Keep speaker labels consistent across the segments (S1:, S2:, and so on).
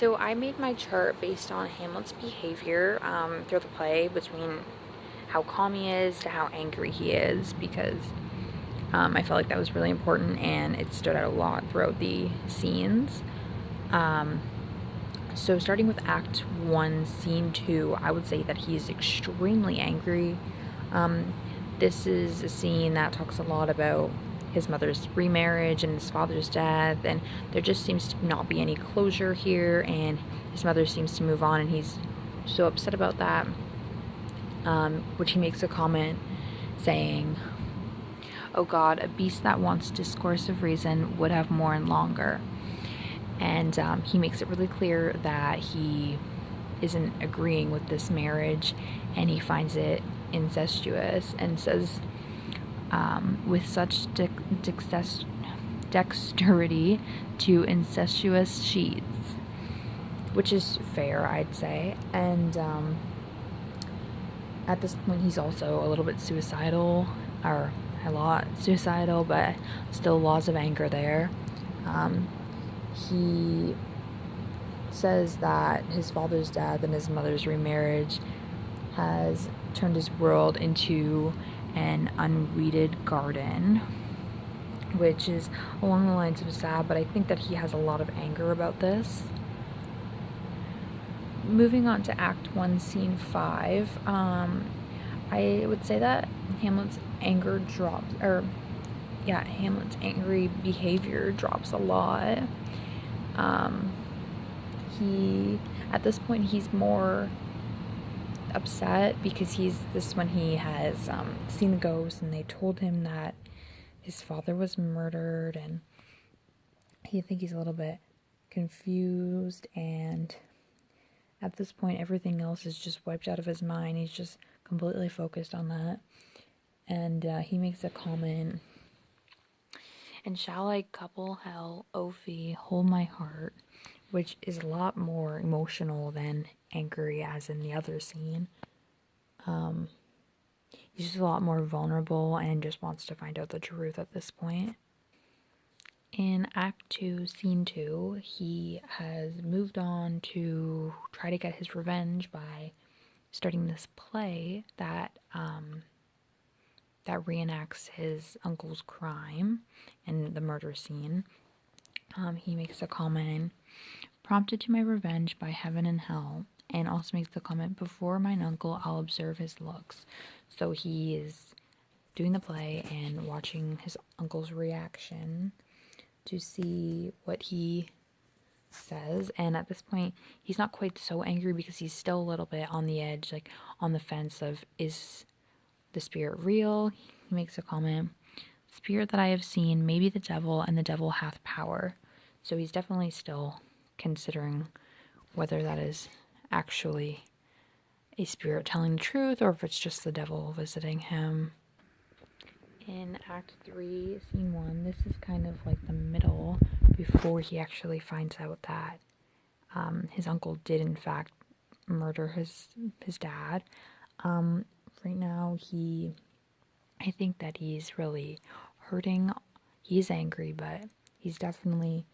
S1: So I made my chart based on Hamlet's behavior through the play, between how calm he is to how angry he is, because I felt like that was really important and it stood out a lot throughout the scenes. So starting with Act 1, Scene 2, I would say that he is extremely angry. This is a scene that talks a lot about his mother's remarriage and his father's death, and there just seems to not be any closure here, and his mother seems to move on, and he's so upset about that, which he makes a comment saying, "Oh God, a beast that wants discourse of reason would have more and longer." And he makes it really clear that he isn't agreeing with this marriage, and he finds it incestuous, and says, with such dexterity to incestuous sheets, which is fair, I'd say. And at this point, he's also a little bit suicidal, or a lot suicidal, but still laws of anger there. He says that his father's death and his mother's remarriage has turned his world into an unweeded garden, which is along the lines of sad, but I think that he has a lot of anger about this. Moving on to Act 1, Scene 5, I would say that Hamlet's angry behavior drops a lot. At this point, he's more upset because this when he has seen the ghost, and they told him that his father was murdered, and I think he's a little bit confused, and at this point everything else is just wiped out of his mind. He's just completely focused on that, and he makes a comment, "And shall I couple hell, O fee, hold my heart," which is a lot more emotional than angry as in the other scene. He's just a lot more vulnerable and just wants to find out the truth at this point. In Act 2, Scene 2, he has moved on to try to get his revenge by starting this play that reenacts his uncle's crime and the murder scene. He makes a comment, "Prompted to my revenge by heaven and hell," and also makes the comment, "Before mine uncle, I'll observe his looks." So he is doing the play and watching his uncle's reaction to see what he says. And at this point, he's not quite so angry because he's still a little bit on the edge, like on the fence of, is the spirit real? He makes a comment, "Spirit that I have seen, maybe the devil, and the devil hath power." So he's definitely still considering whether that is actually a spirit telling the truth, or if it's just the devil visiting him. In Act 3, Scene 1, this is kind of like the middle before he actually finds out that his uncle did in fact murder his dad. Right now, I think that he's really hurting. He's angry, but he's definitely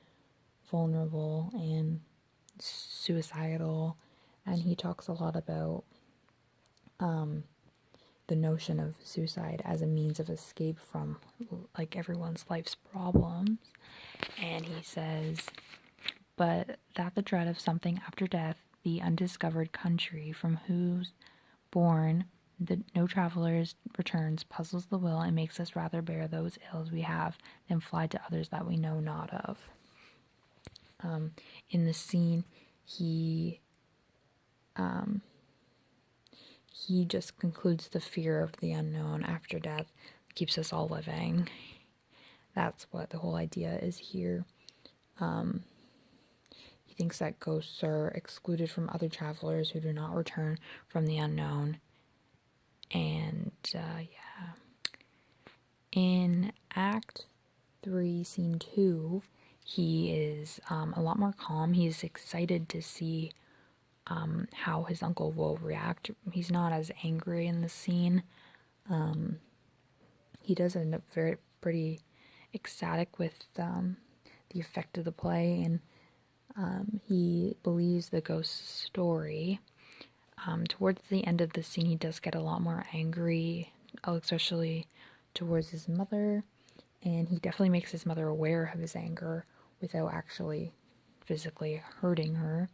S1: vulnerable and suicidal, and he talks a lot about the notion of suicide as a means of escape from like everyone's life's problems. And he says, "But that the dread of something after death, the undiscovered country from whose bourne no travelers returns, puzzles the will, and makes us rather bear those ills we have than fly to others that we know not of." In the scene, he just concludes the fear of the unknown after death keeps us all living. That's what the whole idea is here. He thinks that ghosts are excluded from other travelers who do not return from the unknown. And in Act 3, Scene 2, he is a lot more calm. He's excited to see how his uncle will react. He's not as angry in the scene. He does end up pretty ecstatic with the effect of the play, and He believes the ghost's story. Towards the end of the scene, he does get a lot more angry, especially towards his mother, and he definitely makes his mother aware of his anger without actually physically hurting her.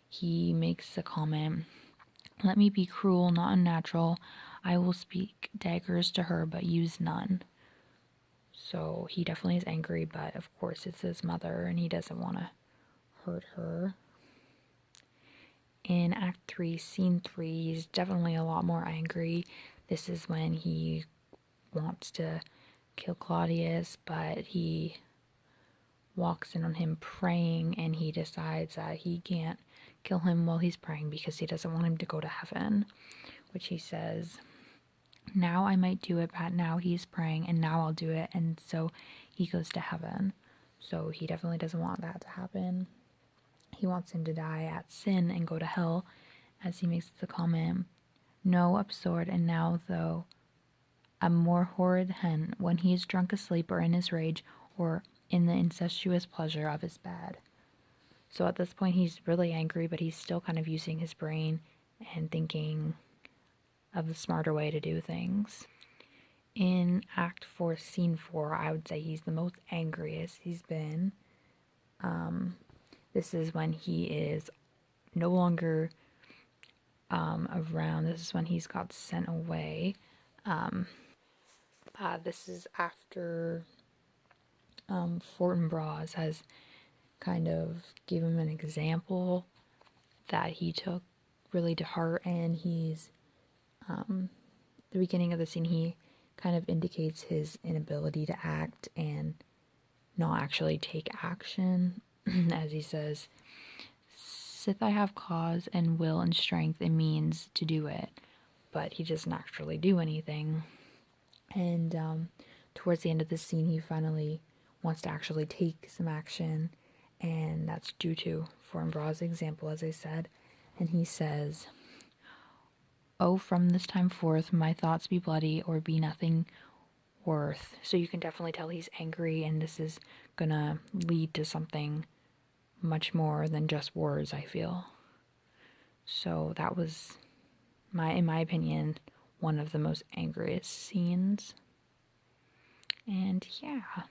S1: He makes a comment, "Let me be cruel, not unnatural. I will speak daggers to her, but use none." So he definitely is angry, but of course it's his mother, and he doesn't want to hurt her. In Act 3, Scene 3, he's definitely a lot more angry. This is when he wants to kill Claudius, but he walks in on him praying, and he decides that he can't kill him while he's praying because he doesn't want him to go to heaven, which he says, "Now I might do it, but now he's praying, and now I'll do it," and so he goes to heaven. So he definitely doesn't want that to happen. He wants him to die at sin and go to hell, as he makes the comment, "No, absurd, and now though a more horrid hen, when he is drunk asleep or in his rage, or in the incestuous pleasure of his bed." So at this point he's really angry, but he's still kind of using his brain and thinking of the smarter way to do things. In Act 4, Scene 4, I would say he's the most angriest he's been. This is when he is no longer around. This is when he's got sent away. This is after Fortinbras has kind of gave him an example that he took really to heart, and he's the beginning of the scene he kind of indicates his inability to act and not actually take action. As he says, "Sith I have cause and will and strength and means to do it," but he doesn't actually do anything. And towards the end of the scene, he finally wants to actually take some action, and that's due to Fortinbras' example, as I said. And he says, "Oh, from this time forth, my thoughts be bloody or be nothing worth." So you can definitely tell he's angry, and this is gonna lead to something much more than just words, I feel. So that was, in my opinion, one of the most angriest scenes. And yeah.